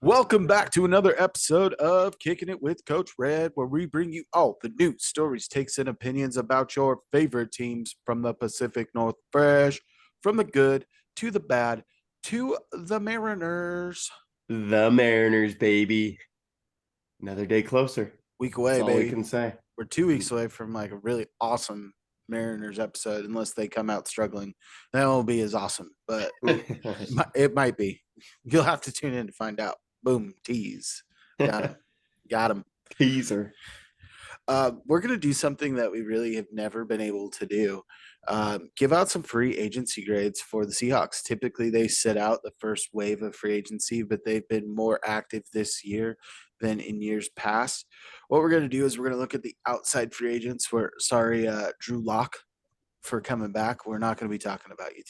Welcome back to another episode of Kicking It with Coach Red, where we bring you all the news, stories, takes, and opinions about your favorite teams from the Pacific Northwest, from the good to the bad to the Mariners. The Mariners, baby. Another day closer. Week That's away, all we baby. can say. We're 2 weeks away from like a really awesome Mariners episode, unless they come out struggling. That won't be as awesome, but it might be. You'll have to tune in to find out. Boom, tease. Got him. Got him. Teaser. We're going to do something that we really have never been able to do. Give out some free agency grades for the Seahawks. Typically, they sit out the first wave of free agency, but they've been more active this year than in years past. What we're going to do is we're going to look at the outside free agents. Drew Lock for coming back. We're not going to be talking about you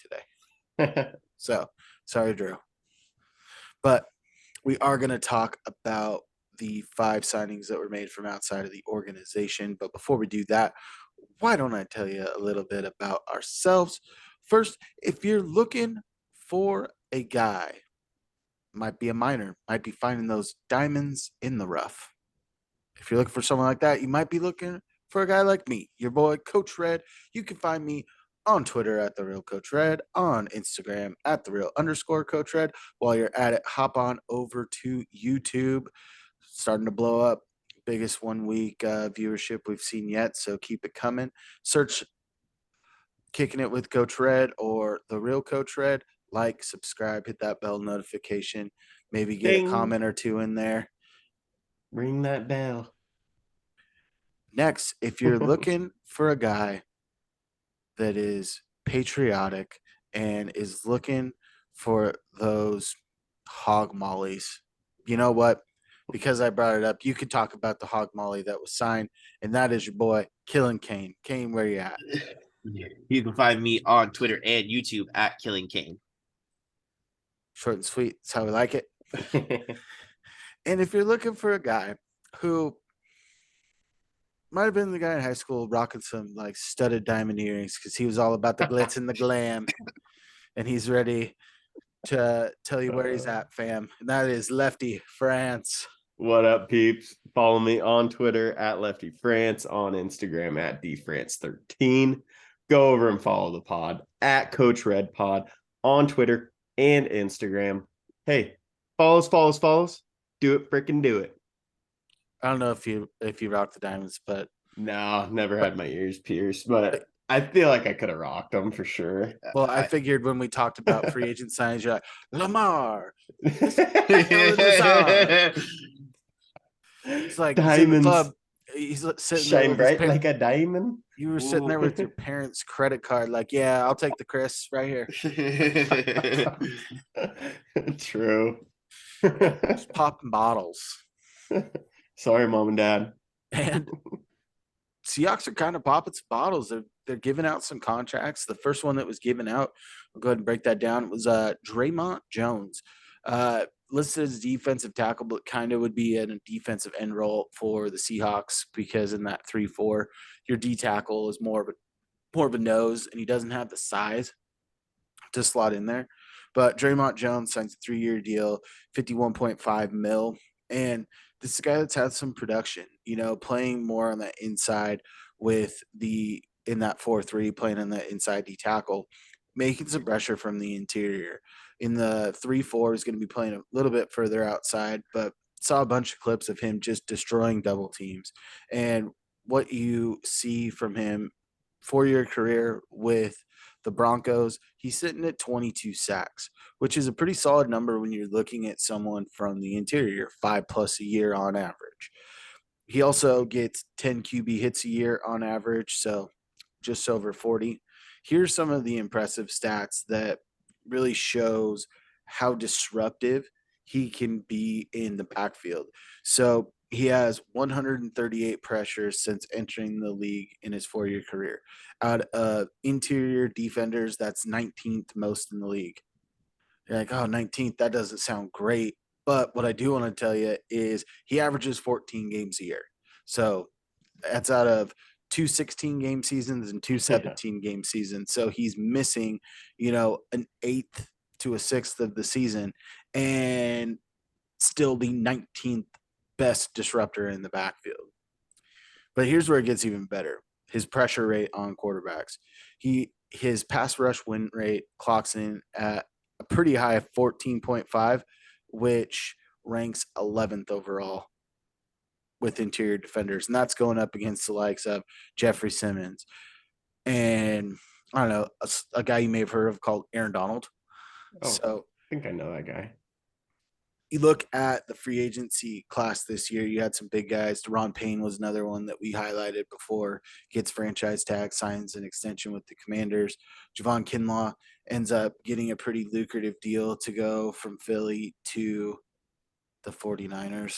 today. So, sorry, Drew. But we are going to talk about the 5 signings that were made from outside of the organization. But before we do that, why don't I tell you a little bit about ourselves? First, if you're looking for a guy, might be a minor, might be finding those diamonds in the rough. If you're looking for someone like that, you might be looking for a guy like me, your boy, Coach Red. You can find me on Twitter at The Real Coach Red, on Instagram at The Real _Coach Red. While you're at it, hop on over to YouTube. Starting to blow up. Biggest 1 week viewership we've seen yet, so keep it coming. Search Kicking It with Coach Red or The Real Coach Red. Like, subscribe, hit that bell notification. Maybe get Ding. a comment or two in there. Ring that bell. Next, if you're looking for a guy that is patriotic and is looking for those hog mollies, you know what? Because I brought it up, you could talk about the hog molly that was signed, and that is your boy, Killin Cain. Cain, where you at? You can find me on Twitter and YouTube at Killin Cain. Short and sweet. That's how we like it. And if you're looking for a guy who might have been the guy in high school rocking some like studded diamond earrings because he was all about the glitz and the glam, and he's ready to tell you where he's at, fam. And that is Lefty France. What up, peeps? Follow me on Twitter at Lefty France, on Instagram at DFrance13. Go over and follow the pod at Coach Red Pod on Twitter and Instagram. Hey, follow us. Do it, freaking do it. I don't know if you rock the diamonds, but no, never had my ears pierced, but I feel like I could have rocked them for sure. Well, I figured when we talked about free agent signs, you're like, Lamar. It's like he's in the club. He's sitting there shine bright like a diamond. You were sitting there with your parents' credit card, like, yeah, I'll take the Chris right here. True. Just popping bottles. Sorry, mom and dad. And Seahawks are kind of popping some bottles. They're giving out some contracts. The first one that was given out, I'll go ahead and break that down. It was Draymond Jones. Listed as defensive tackle, but kind of would be in a defensive end role for the Seahawks because in that 3-4, your D tackle is more of a nose, and he doesn't have the size to slot in there. But Draymond Jones signs a 3-year deal, $51.5 million, and this is a guy that's had some production. Playing more on the inside in that 4-3, playing on the inside D tackle, making some pressure from the interior. In the 3-4, he's going to be playing a little bit further outside, but saw a bunch of clips of him just destroying double teams. And what you see from him, 4-year career with the Broncos, he's sitting at 22 sacks, which is a pretty solid number when you're looking at someone from the interior, 5+ a year on average. He also gets 10 QB hits a year on average, so just over 40. Here's some of the impressive stats that really shows how disruptive he can be in the backfield. So he has 138 pressures since entering the league in his 4-year career. Out of interior defenders, that's 19th most in the league. You're like, oh, 19th, that doesn't sound great. But what I do want to tell you is he averages 14 games a year. So that's out of 2 16-game seasons and 2 17-game seasons. So he's missing, an 1/8 to a 1/6 of the season. And still the 19th best disruptor in the backfield. But here's where it gets even better. His pressure rate on quarterbacks. His pass rush win rate clocks in at a pretty high of 14.5, which ranks 11th overall with interior defenders. And that's going up against the likes of Jeffrey Simmons and I don't know, a guy you may have heard of called Aaron Donald. Oh, So I think I know that guy. you look at the free agency class this year, you had some big guys. Deron Payne was another one that we highlighted before, gets franchise tag, signs an extension with the Commanders. Javon Kinlaw ends up getting a pretty lucrative deal to go from Philly to the 49ers.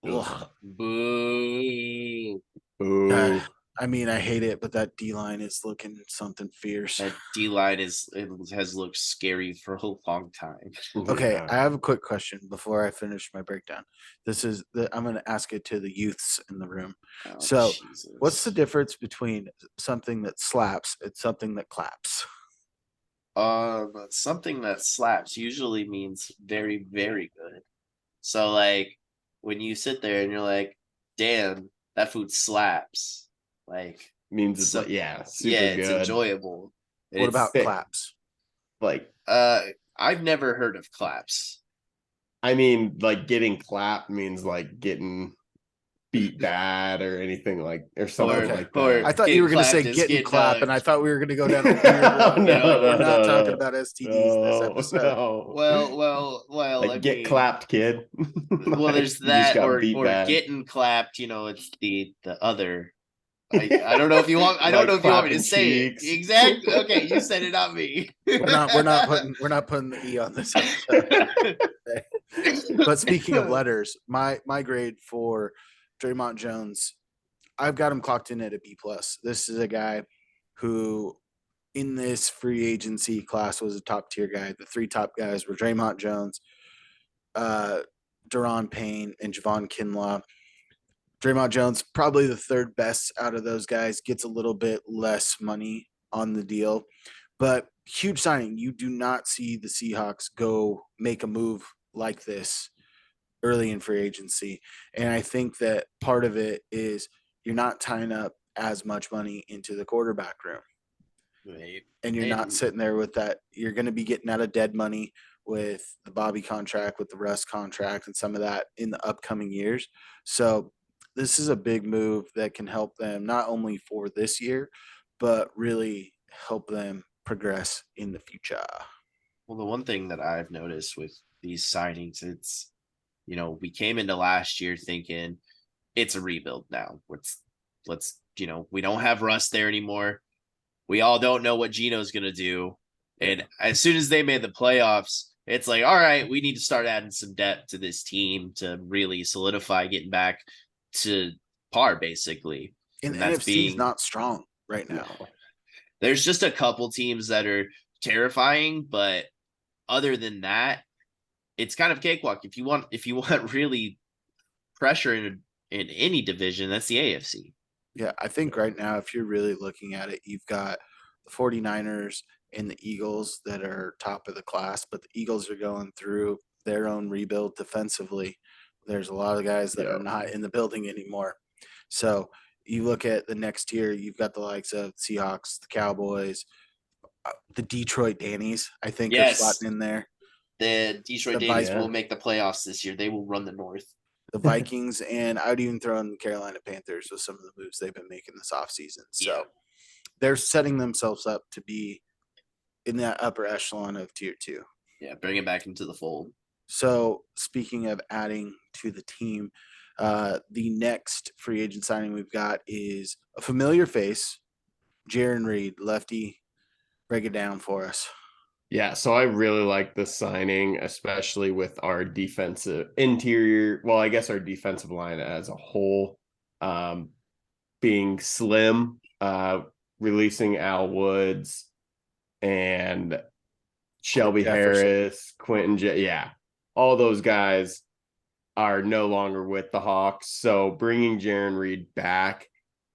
Ugh. Boo. Ooh. I mean, I hate it, but that D-line is looking something fierce. That D-line has looked scary for a long time. Okay, Yeah. I have a quick question before I finish my breakdown. I'm going to ask it to the youths in the room. Oh, So, Jesus. what's the difference between something that slaps and something that claps? Something that slaps usually means very, very good. So like when you sit there and you're like, damn, that food slaps. Like Means it's so, like, yeah, super yeah, good. it's enjoyable. What about thick. claps? Like, I've never heard of claps. I mean, like getting clapped means like getting beat bad or anything or something Okay. like Or that. I thought you were going to say getting clapped is getting getting, clap, and I thought we were going to go down a weird No, road. no, We're not no, talking no. about STDs this episode. No. well, Like I get mean, clapped, kid. well, there's You just that got or beat bad. getting clapped, it's the other. I don't know if you want. I don't Like know if you want me to clapping say cheeks. it exactly. Okay, you said it, not me. We're not putting the E on this episode. But speaking of letters, my grade for Draymond Jones, I've got him clocked in at a B plus. This is a guy who in this free agency class was a top tier guy. The three top guys were Draymond Jones, Deron Payne, and Javon Kinlaw. Draymond Jones, probably the third best out of those guys, gets a little bit less money on the deal, but huge signing. You do not see the Seahawks go make a move like this early in free agency. And I think that part of it is you're not tying up as much money into the quarterback room. Right. And you're not sitting there with that. You're going to be getting out of dead money with the Bobby contract, with the Russ contract, and some of that in the upcoming years. So this is a big move that can help them not only for this year, but really help them progress in the future. Well, the one thing that I've noticed with these signings, it's we came into last year thinking it's a rebuild now. Let's we don't have Russ there anymore. We all don't know what Gino's gonna do. And as soon as they made the playoffs, it's like, all right, we need to start adding some depth to this team to really solidify getting back to par, basically. And the NFC is not strong right now. There's just a couple teams that are terrifying, but other than that, it's kind of cakewalk. If you want really pressure in any division, that's the AFC. Yeah, I think right now, if you're really looking at it, you've got the 49ers and the Eagles that are top of the class, but the Eagles are going through their own rebuild defensively. There's a lot of guys that are not in the building anymore. So you look at the next tier, you've got the likes of Seahawks, the Cowboys, the Detroit Dannies, I think, are slotting in there. The Detroit Dannies will make the playoffs this year. They will run the North. The Vikings, and I would even throw in the Carolina Panthers with some of the moves they've been making this offseason. So they're setting themselves up to be in that upper echelon of tier 2. Yeah, bring it back into the fold. So speaking of adding to the team, the next free agent signing we've got is a familiar face, Jaron Reed. Lefty, break it down for us. Yeah, so I really like this signing, especially with our defensive interior. Well, I guess our defensive line as a whole being slim, releasing Al Woods and Shelby Harris, Quentin. All those guys are no longer with the Hawks. So bringing Jaron Reed back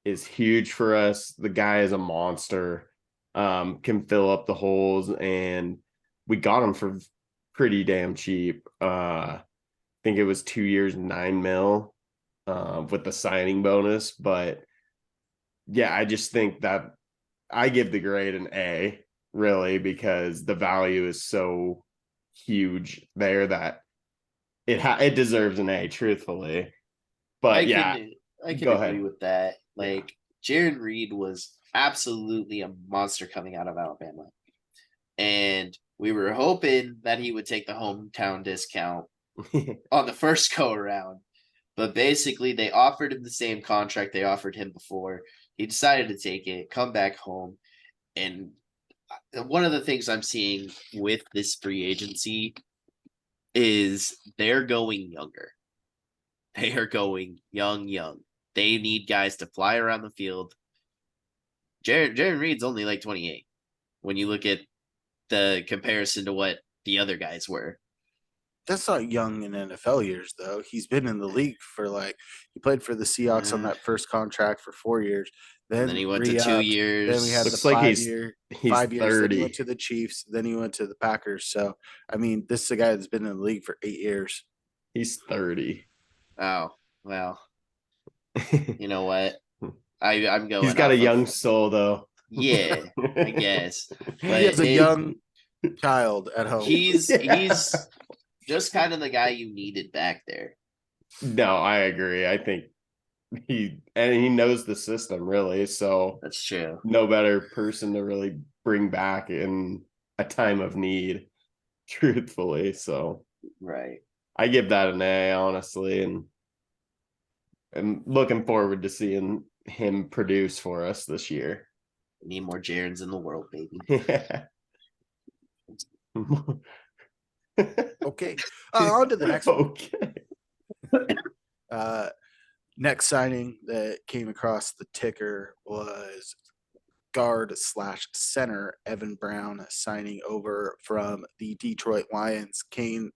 is huge for us. The guy is a monster. Can fill up the holes, and we got him for pretty damn cheap. think it was 2 years, $9 million with the signing bonus. But yeah, I just think that I give the grade an A, really, because the value is so huge there that it deserves an A, truthfully. But yeah, I can go agree ahead. with that. Yeah. Like Jaron Reed was absolutely a monster coming out of Alabama. And we were hoping that he would take the hometown discount on the first go around. But basically, they offered him the same contract they offered him before. He decided to take it, come back home. And one of the things I'm seeing with this free agency is they're going younger. They are going young. They need guys to fly around the field. Jaron Reed's only like 28 when you look at the comparison to what the other guys were. That's not young in NFL years, though. He's been in the league for he played for the Seahawks on that first contract for 4 years, And then then he went to 2 re-upped. Then we had years. the Looks like 5 year, he's 5 years. Then he went 30. to the Chiefs. Then he went to the Packers. So, I mean, this is a guy that's been in the league for 8 years. He's 30. Oh, well, you know what? I'm going. He's got a off young of, soul, though. yeah, I guess. He But has a young child at home. he's Yeah. just kind of the guy you needed back there. No, I agree. I think he knows the system, really. So That's true. no better person to really bring back in a time of need, truthfully. So Right. I give that an A, honestly, and I'm looking forward to seeing him produce for us this year. We need more Jarons in the world, baby. Yeah. Okay. On to the next one. Okay. Next signing that came across the ticker was guard / center Evan Brown signing over from the Detroit Lions. Cain,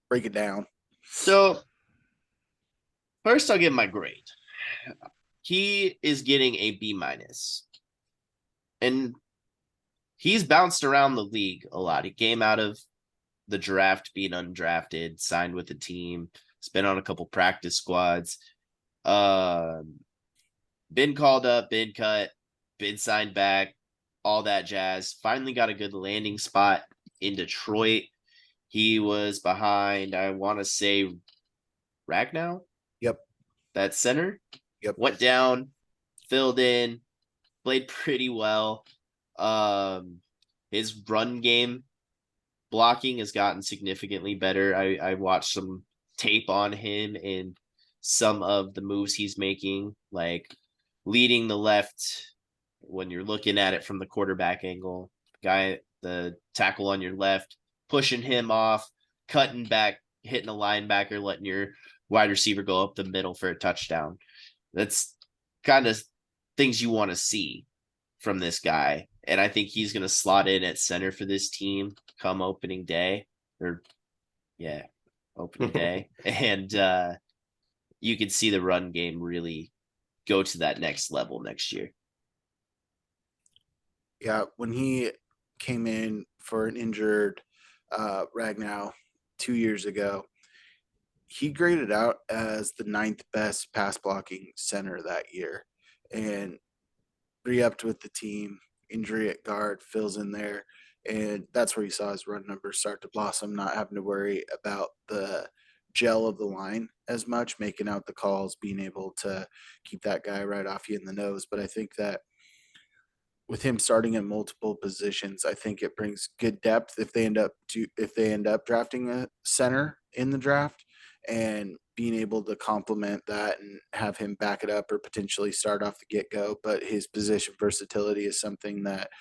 break it down. So first, I'll give my grade. He is getting a B minus, and he's bounced around the league a lot. He came out of the draft being undrafted, signed with the team, has been on a couple practice squads, been called up, been cut, been signed back, all that jazz. Finally got a good landing spot in Detroit. He was behind, I want to say, Ragnow. Yep. That center. Yep. Went down, filled in, played pretty well. His run game blocking has gotten significantly better. I watched some tape on him and some of the moves he's making, like leading the left when you're looking at it from the quarterback angle. The tackle on your left, pushing him off, cutting back, hitting a linebacker, letting your wide receiver go up the middle for a touchdown. That's kind of things you want to see from this guy. And I think he's going to slot in at center for this team come opening day. Opening day. And you can see the run game really go to that next level next year. Yeah, when he came in for an injured Ragnow 2 years ago, he graded out as the 9th best pass blocking center that year, and re-upped with the team. Injury at guard fills in there, and that's where you saw his run numbers start to blossom, not having to worry about the gel of the line as much, making out the calls, being able to keep that guy right off you in the nose. But I think that with him starting at multiple positions, I think it brings good depth if they end up drafting a center in the draft, and being able to complement that and have him back it up or potentially start off the get-go. But his position versatility is something that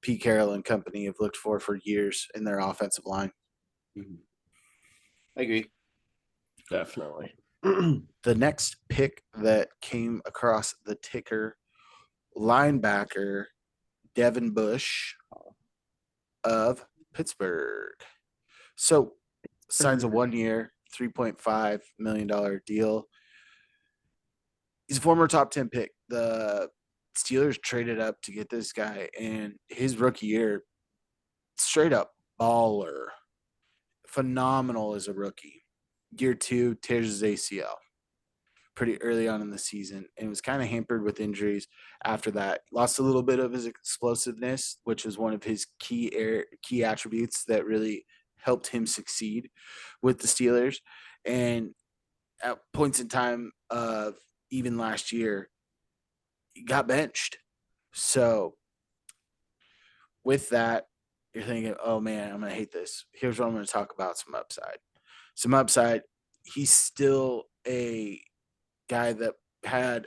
Pete Carroll and company have looked for years in their offensive line. Mm-hmm. I agree. Definitely. The next pick that came across the ticker, linebacker Devin Bush of Pittsburgh. So signs a 1-year, $3.5 million deal. He's a former top 10 pick. The Steelers traded up to get this guy, and his rookie year, straight up baller. Phenomenal as a rookie. year 2 tears his ACL pretty early on in the season and was kind of hampered with injuries after that. Lost a little bit of his explosiveness, which was one of his key attributes that really helped him succeed with the Steelers. And at points in time of even last year, he got benched. So with that, you're thinking, oh man, I'm going to hate this. Here's what I'm going to talk about: some upside. Some upside. He's still a guy that had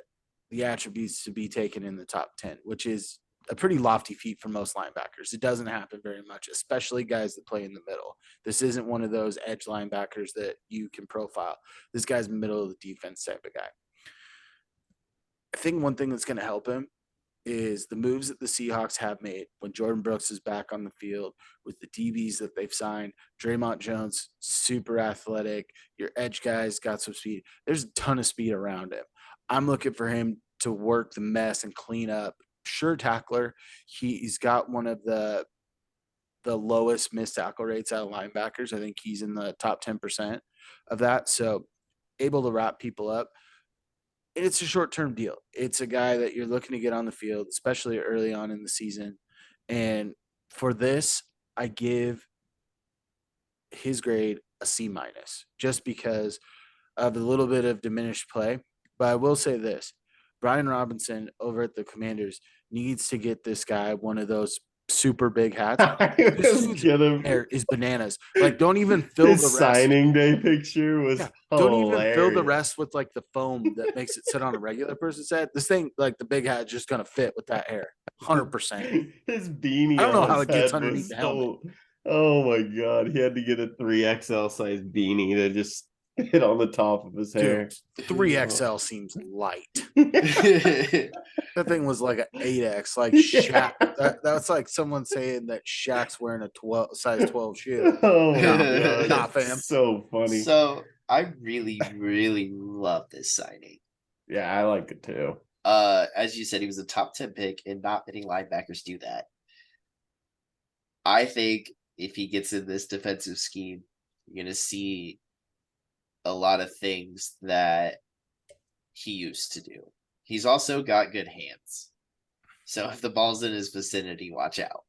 the attributes to be taken in the top 10, which is a pretty lofty feat for most linebackers. It doesn't happen very much, especially guys that play in the middle. This isn't one of those edge linebackers that you can profile. This guy's middle of the defense type of guy. I think one thing that's going to help him is the moves that the Seahawks have made when Jordan Brooks is back on the field with the DBs that they've signed. Draymond Jones, super athletic. Your edge guys got some speed. There's a ton of speed around him. I'm looking for him to work the mess and clean up. Sure tackler. He's got one of the lowest missed tackle rates out of linebackers. I think he's in the top 10% of that. So able to wrap people up. It's a short-term deal. It's a guy that you're looking to get on the field, especially early on in the season. And for this, I give his grade a C-, just because of a little bit of diminished play. But I will say this: Brian Robinson over at the Commanders needs to get this guy one of those super big hats. This dude's hair is bananas. Like, don't even fill His the rest. signing day picture was Don't hilarious. even fill the rest with like the foam that makes it sit on a regular person's head. This thing, like the big hat, is just gonna fit with that hair, 100%. His beanie. I don't know on how his it gets head underneath was the helmet. Oh my god, he had to get a 3XL size beanie to just fit on the top of his hair. Dude, 3XL seems light. That thing was like an 8X, like Shaq. That's like someone saying that Shaq's wearing a size 12 shoe. Oh my god, Nah, fam. so funny. So I really, really love this signing. Yeah, I like it too. As you said, he was a top 10 pick, and not many linebackers do that. I think if he gets in this defensive scheme, you're gonna see a lot of things that he used to do. He's also got good hands. So if the ball's in his vicinity, watch out.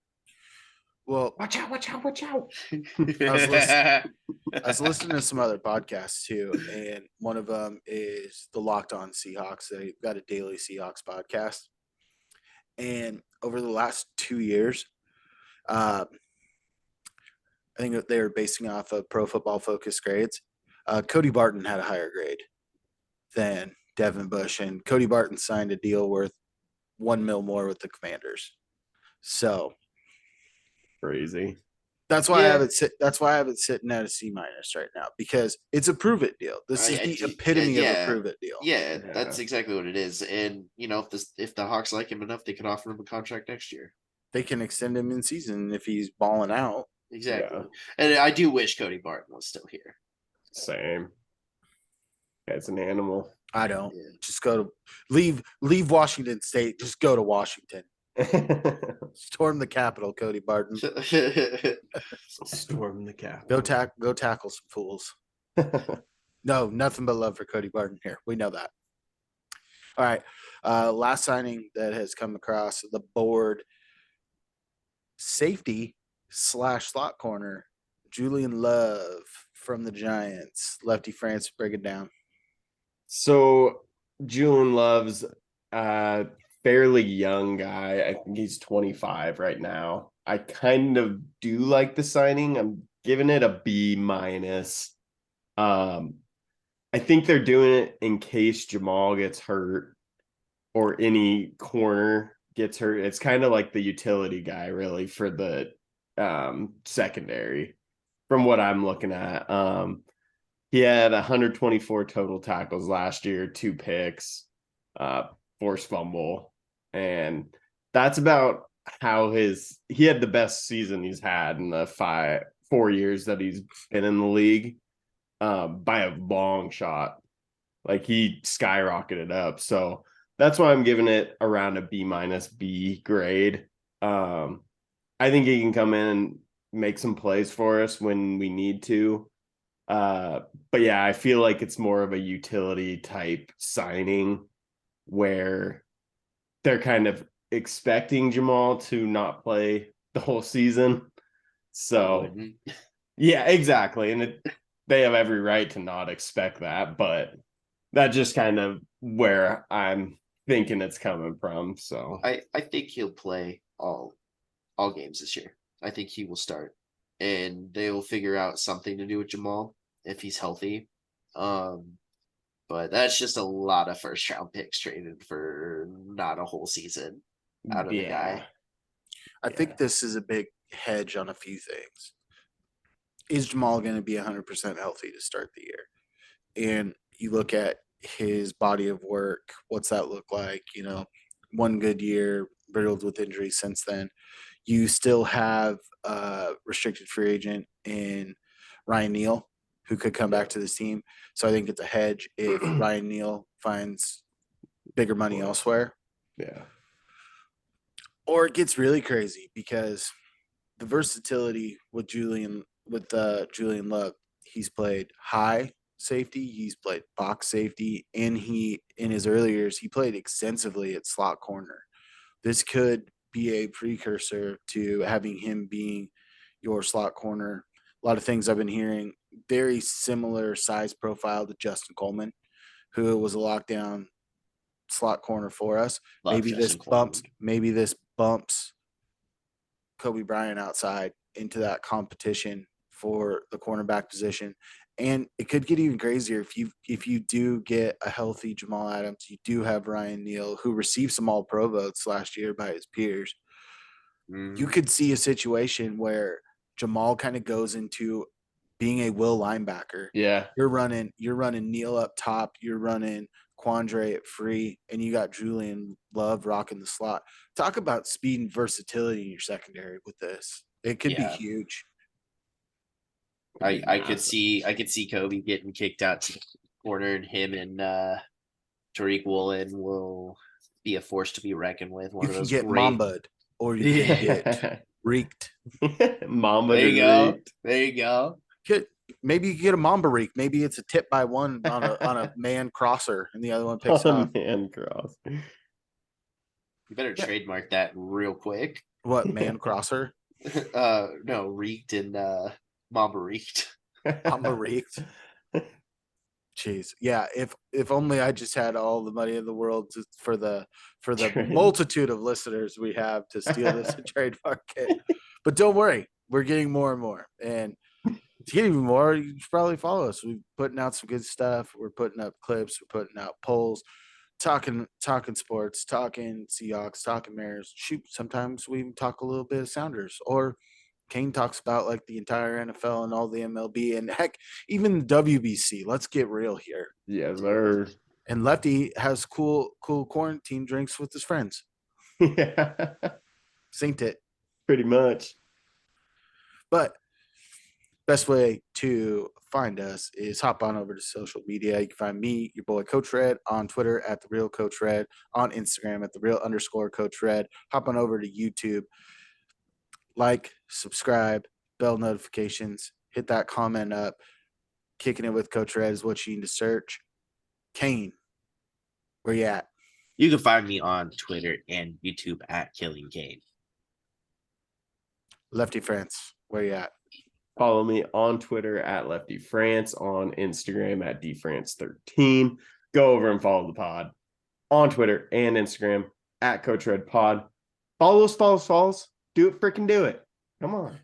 Well, Watch out, watch out, watch out. I was listening to some other podcasts too, and one of them is the Locked On Seahawks. They've got a daily Seahawks podcast. And over the last 2 years, I think that they were basing off of Pro Football Focus grades. Cody Barton had a higher grade than Devin Bush, and Cody Barton signed a deal worth $1 million more with the Commanders. So Crazy. that's why I have it. That's why I have it sitting at a C- right now, because it's a prove it deal. This is the epitome of a prove it deal. Yeah, that's exactly what it is. And if the Hawks like him enough, they can offer him a contract next year. They can extend him in season if he's balling out. Exactly. Yeah. And I do wish Cody Barton was still here. Same. As an animal. I don't. Yeah. Just go to leave Washington State. Just go to Washington. Storm the Capitol, Cody Barton. Storm the Capitol. Go tackle some fools. No, nothing but love for Cody Barton here. We know that. All right. Last signing that has come across the board: safety / slot corner, Julian Love from the Giants. Lefty France, break it down. So Julian Love's fairly young guy. I think he's 25 right now. I kind of do like the signing. I'm giving it a B-. I think they're doing it in case Jamal gets hurt or any corner gets hurt. It's kind of like the utility guy, really, for the secondary from what I'm looking at. He had 124 total tackles last year, 2 picks, forced fumble. And that's about how he had the best season he's had in the 4 years that he's been in the league, by a long shot. Like, he skyrocketed up. So that's why I'm giving it around a B-, B grade. I think he can come in and make some plays for us when we need to. But yeah, I feel like it's more of a utility type signing where they're kind of expecting Jamal to not play the whole season. So yeah, exactly. And they have every right to not expect that, but that's just kind of where I'm thinking it's coming from. So I think he'll play all games this year. I think he will start, and they will figure out something to do with Jamal if he's healthy. But that's just a lot of first round picks traded for not a whole season out of the yeah. guy. I think this is a big hedge on a few things. Is Jamal going to be 100% healthy to start the year? And you look at his body of work, what's that look like? You know, one good year, riddled with injuries since then. You still have a restricted free agent in Ryan Neal, who could come back to this team. So I think it's a hedge if Ryan Neal finds bigger money elsewhere. Yeah. Or it gets really crazy because the versatility with Julian Love, he's played high safety, he's played box safety, and he in his early years he played extensively at slot corner. This could be a precursor to having him being your slot corner. A lot of things I've been hearing, very similar size profile to Justin Coleman, who was a lockdown slot corner for us. Love Justin Maybe this bumps Kobe Bryant outside into that competition for the cornerback position. And it could get even crazier if you do get a healthy Jamal Adams. You do have Ryan Neal, who received some All Pro votes last year by his peers. You could see a situation where Jamal kind of goes into being a will linebacker. Yeah. You're running Neal up top. You're running Quandre at free, and you got Julian Love rocking the slot. Talk about speed and versatility in your secondary with this. It could be huge. I could see Kobe getting kicked out to the corner, and him and Tariq Woolen will be a force to be reckoned with. One You of can those get great Mamba'd, or you can get Reeked. Mamba There you go. Reeked. There you go. Maybe you can get a Mamba Reek. Maybe it's a tip by one on a man crosser, and the other one picks Oh, up. man cross. You better trademark that real quick. What, man crosser? No, reeked and Mamba reeked. Mamba Reeked. Jeez, yeah. If only I just had all the money in the world for the multitude of listeners we have to steal this and trademark it. But don't worry, we're getting more and more. And to get even more, you should probably follow us. We're putting out some good stuff. We're putting up clips. We're putting out polls, talking sports, talking Seahawks, talking Mariners. Shoot, sometimes we even talk a little bit of Sounders. Or Kane talks about like the entire NFL and all the MLB and heck, even the WBC. Let's get real here. Yes, sir. And Lefty has cool quarantine drinks with his friends. Yeah. Saint it. Pretty much. But best way to find us is hop on over to social media. You can find me, your boy Coach Red, on Twitter at the real Coach Red, on Instagram at the real _Coach Red. Hop on over to YouTube. Like, subscribe, bell notifications, hit that comment up. Kicking it with Coach Red is what you need to search. Kane, where you at? You can find me on Twitter and YouTube at Killin Cain. Lefty France, where you at? Follow me on Twitter at Lefty France, on Instagram at dfrance13. Go over and follow the pod on Twitter and Instagram at Coach Red Pod. Follow those follows. Do it, freaking do it. Come on.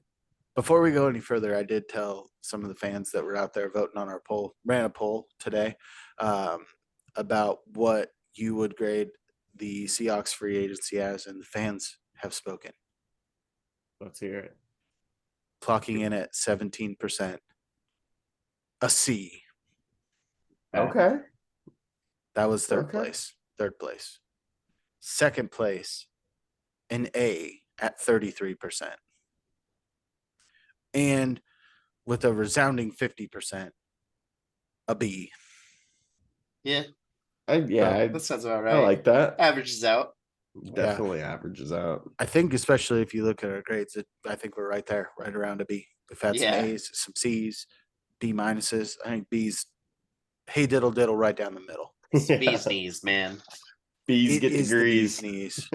Before we go any further, I did tell some of the fans that were out there voting on our poll, ran a poll today about what you would grade the Seahawks free agency as, and the fans have spoken. Let's hear it. Clocking in at 17%. A C. Okay. That was third place. Third place. Second place, an A at 33%. And with a resounding 50%, a B. Yeah. That sounds about right. I like that. Averages out. Definitely averages out. I think especially if you look at our grades, I think we're right there, right around a B. We've had some A's, some C's, D minuses. I think B's hey diddle diddle right down the middle. It's Yeah. bee's knees, man. Bees It get is the bee's degrees. knees.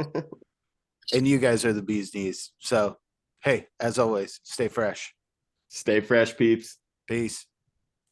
And you guys are the bee's knees. So, hey, as always, stay fresh. Stay fresh, peeps. Peace.